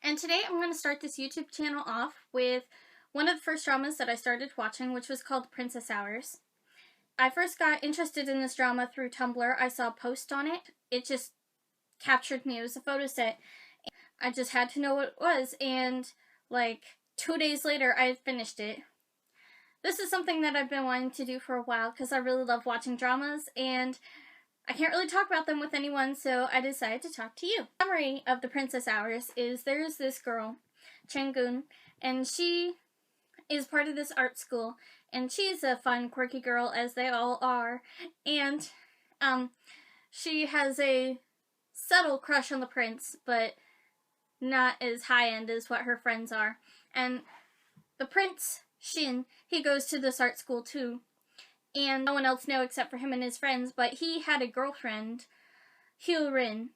And today I'm going to start this YouTube channel off with one of the first dramas that I started watching, which was called Princess Hours. I first got interested in this drama through Tumblr. I saw a post on it. It just captured me. It was a photo set. I just had to know what it was, and like 2 days later I had finished it. This is something that I've been wanting to do for a while because I really love watching dramas, and I can't really talk about them with anyone, so I decided to talk to you. The summary of the Princess Hours is there's this girl, Changun, and she is part of this art school, and she's a fun, quirky girl, as they all are, and she has a subtle crush on the prince, but not as high-end as what her friends are. And the prince, Shin, he goes to this art school too, and no one else knows except for him and his friends, but he had a girlfriend, Hyo-rin,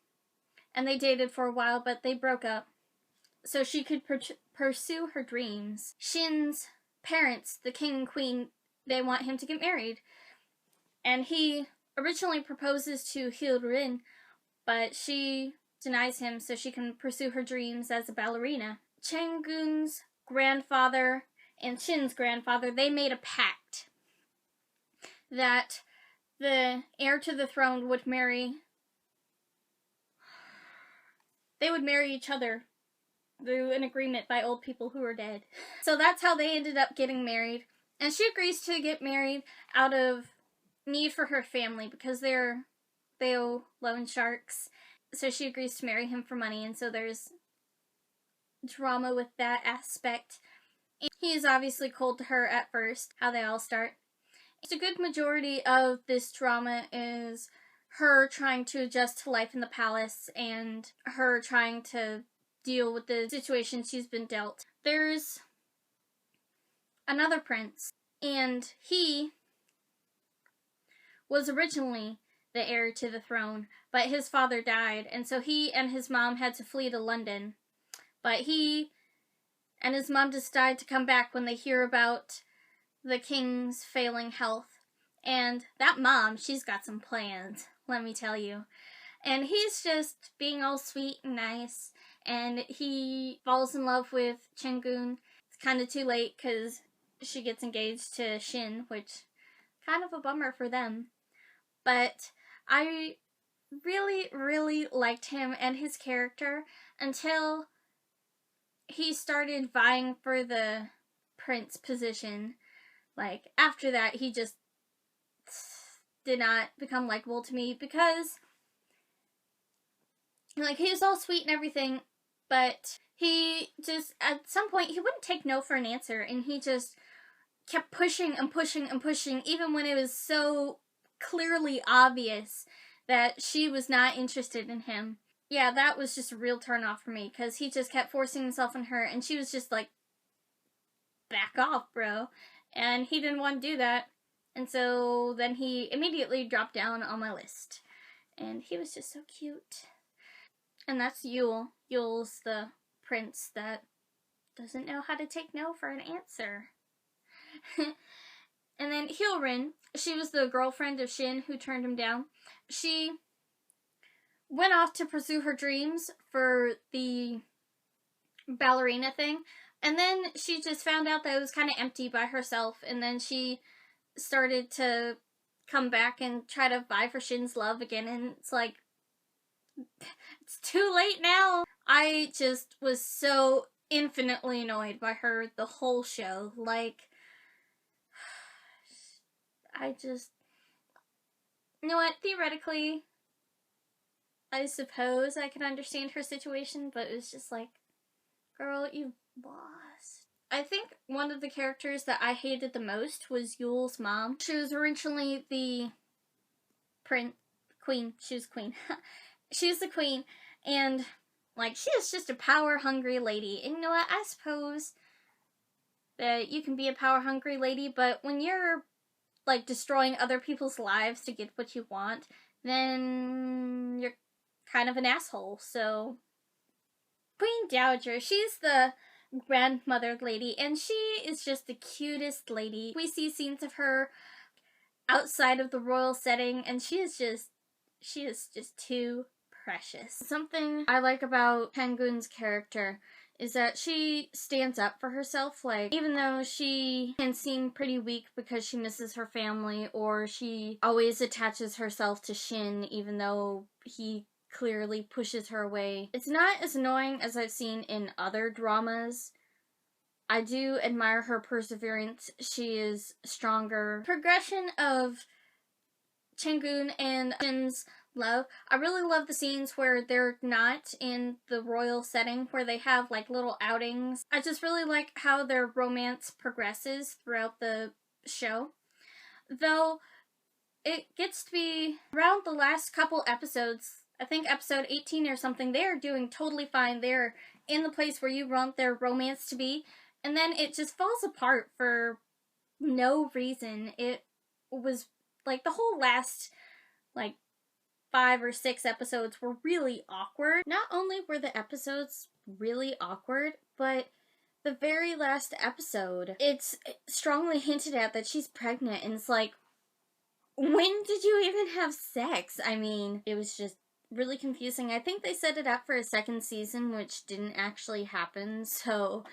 and they dated for a while, but they broke up so she could pursue her dreams. Shin's parents, the king and queen, they want him to get married, and he originally proposes to Hyo-rin, but she denies him so she can pursue her dreams as a ballerina. Changun's grandfather and Shin's grandfather, they made a pact that the heir to the throne would marry each other through an agreement by old people who are dead. So that's how they ended up getting married. And she agrees to get married out of need for her family because they owe loan sharks. So she agrees to marry him for money, and so there's drama with that aspect. And he is obviously cold to her at first, how they all start. A good majority of this drama is her trying to adjust to life in the palace and her trying to deal with the situation she's been dealt. There's another prince, and he was originally the heir to the throne, but his father died, and so he and his mom had to flee to London. But he and his mom decided to come back when they hear about the king's failing health. And that mom, she's got some plans, let me tell you. And he's just being all sweet and nice, and he falls in love with Changun. It's kind of too late because she gets engaged to Shin, which kind of a bummer for them. But I really, really liked him and his character until he started vying for the prince position. Like, after that, he just did not become likable to me because, like, he was all sweet and everything, but he just, at some point, he wouldn't take no for an answer, and he just kept pushing and pushing and pushing, even when it was so clearly obvious that she was not interested in him. Yeah, that was just a real turn off for me, because he just kept forcing himself on her, and she was just like, back off, bro. And he didn't want to do that. And so then he immediately dropped down on my list. And he was just so cute. And that's Yule. Yule's the prince that doesn't know how to take no for an answer. And then Hyo-rin, she was the girlfriend of Shin who turned him down. She went off to pursue her dreams for the ballerina thing. And then she just found out that it was kind of empty by herself, and then she started to come back and try to vie for Shin's love again, and it's like, it's too late now. I just was so infinitely annoyed by her the whole show. Like, you know what, theoretically, I suppose I can understand her situation, but it was just like, girl, you lost. I think one of the characters that I hated the most was Yule's mom. She was originally the queen. She was queen. She was the queen, and like, she is just a power-hungry lady. And you know what? I suppose that you can be a power-hungry lady, but when you're like destroying other people's lives to get what you want, then you're kind of an asshole. So Queen Dowager, she's the grandmother lady, and she is just the cutest lady. We see scenes of her outside of the royal setting, and she is just too precious. Something I like about Tangun's character is that she stands up for herself. Like, even though she can seem pretty weak because she misses her family, or she always attaches herself to Shin even though he clearly pushes her away, it's not as annoying as I've seen in other dramas. I do admire her perseverance. She is stronger. Progression of Changun and Shin's love. I really love the scenes where they're not in the royal setting, where they have like little outings. I just really like how their romance progresses throughout the show. Though it gets to be around the last couple episodes, I think episode 18 or something, they're doing totally fine. They're in the place where you want their romance to be. And then it just falls apart for no reason. It was like the whole last like 5 or 6 episodes were really awkward. Not only were the episodes really awkward, but the very last episode, it's strongly hinted at that she's pregnant, and it's like, when did you even have sex? I mean, it was just really confusing. I think they set it up for a second season, which didn't actually happen, so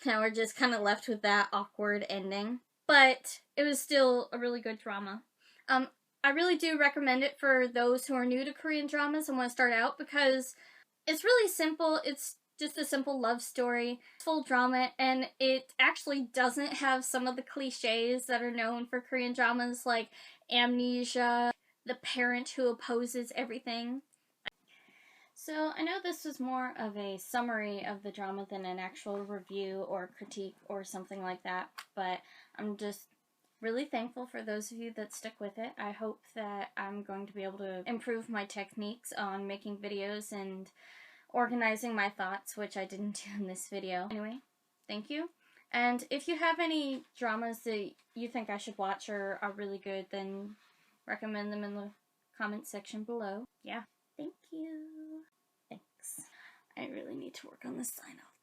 now we're just kind of left with that awkward ending. But it was still a really good drama. I really do recommend it for those who are new to Korean dramas and want to start out, because it's really simple. It's just a simple love story, full drama, and it actually doesn't have some of the cliches that are known for Korean dramas, like amnesia, the parent who opposes everything. So I know this was more of a summary of the drama than an actual review or critique or something like that, but I'm just really thankful for those of you that stick with it. I hope that I'm going to be able to improve my techniques on making videos and organizing my thoughts, which I didn't do in this video. Anyway, thank you. And if you have any dramas that you think I should watch or are really good, then recommend them in the comment section below. Yeah, thank you. Thanks. I really need to work on this sign-off.